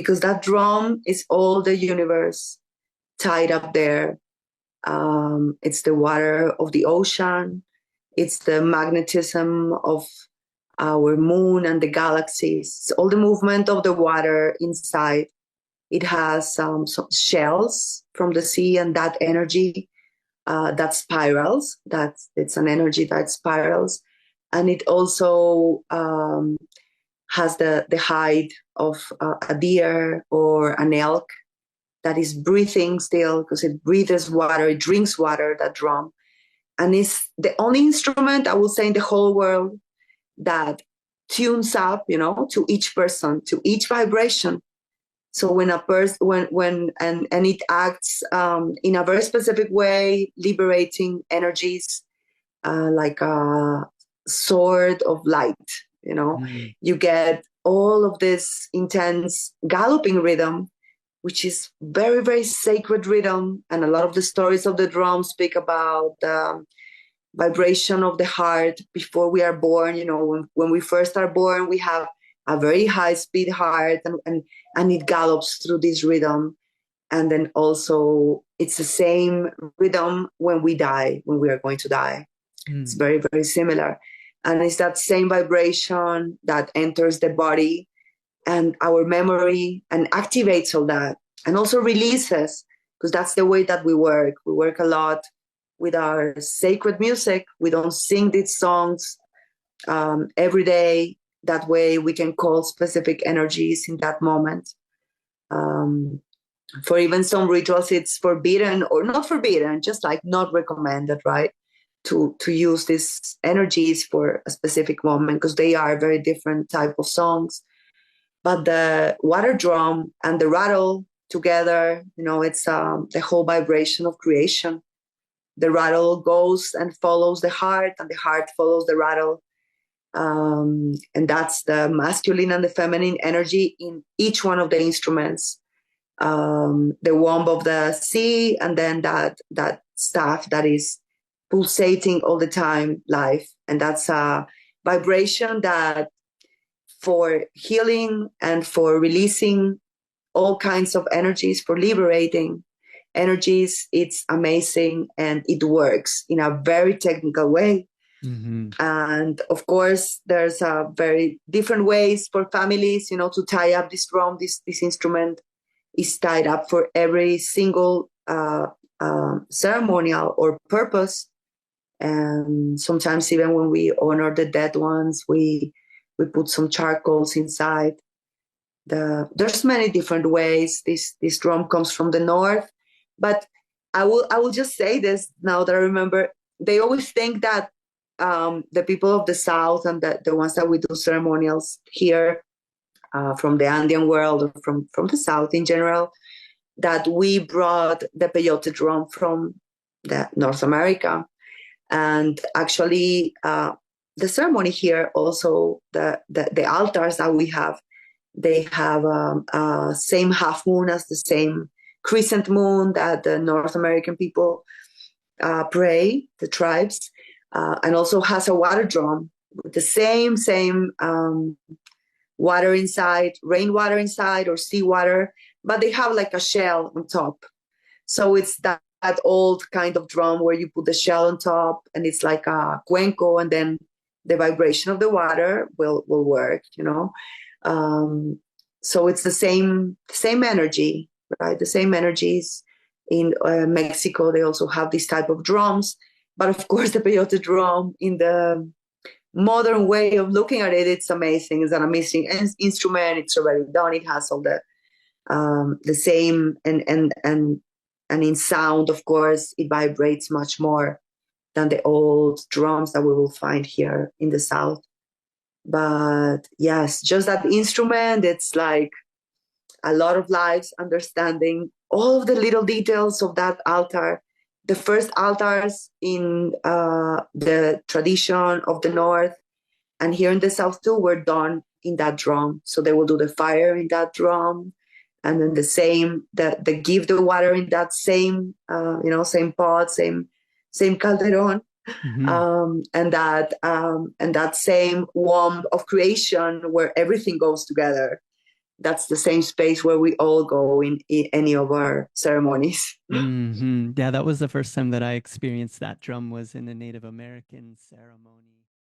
because that drum is all the universe tied up there. It's the water of the ocean. It's the magnetism of our moon and the galaxies. It's all the movement of the water inside. It has some shells from the sea, and that energy that spirals. It's an energy that spirals, and it also has the hide of a deer or an elk that is breathing still, because it breathes water, it drinks water, that drum. And it's the only instrument, I would say, in the whole world that tunes up, to each person, to each vibration. So when a person, and it acts in a very specific way, liberating energies, like a sword of light, you get all of this intense galloping rhythm, which is very, very sacred rhythm. And a lot of the stories of the drum speak about the vibration of the heart before we are born. When we first are born, we have a very high speed heart, and it gallops through this rhythm. And then also it's the same rhythm when we die, when we are going to die. It's very, very similar. And it's that same vibration that enters the body and our memory and activates all that, and also releases, because that's the way that we work. We work a lot with our sacred music. We don't sing these songs every day. That way we can call specific energies in that moment. For even some rituals, it's forbidden, or not forbidden, just like not recommended, right? To use these energies for a specific moment, because they are very different type of songs. But the water drum and the rattle together, it's the whole vibration of creation. The rattle goes and follows the heart, and the heart follows the rattle. And that's the masculine and the feminine energy in each one of the instruments. The womb of the sea, and then that staff that is pulsating all the time, life. And that's a vibration that, for healing and for releasing all kinds of energies, for liberating energies, it's amazing, and it works in a very technical way. Mm-hmm. And of course, there's very different ways for families, to tie up this drum. This instrument is tied up for every single ceremonial or purpose. And sometimes even when we honor the dead ones, we put some charcoals inside. There's many different ways. This drum comes from the north, but I will just say this now that I remember. They always think that the people of the south and the ones that we do ceremonials here, from the Andean world, or from the south in general, that we brought the peyote drum from North America. And actually, the ceremony here, also the altars that we have, they have same half moon as the same crescent moon that the North American people pray, the tribes, and also has a water drum with the same water inside, rainwater inside, or seawater, but they have like a shell on top. So it's that old kind of drum where you put the shell on top, and it's like a cuenco, and then the vibration of the water will work, so it's the same energy, right? The same energies. In Mexico, they also have this type of drums, but of course the peyote drum, in the modern way of looking at it, it's amazing. It's an amazing instrument. It's already done. It has all the same, and in sound, of course, it vibrates much more than the old drums that we will find here in the South. But yes, just that instrument, it's like a lot of lives understanding all of the little details of that altar. The first altars in the tradition of the North and here in the South too were done in that drum. So they will do the fire in that drum, and then they give the water in that same same pot, same calderon. Mm-hmm. And that same womb of creation where everything goes together. that's the same space where we all go in any of our ceremonies. Yeah, that was the first time that I experienced that drum was in a Native American ceremony.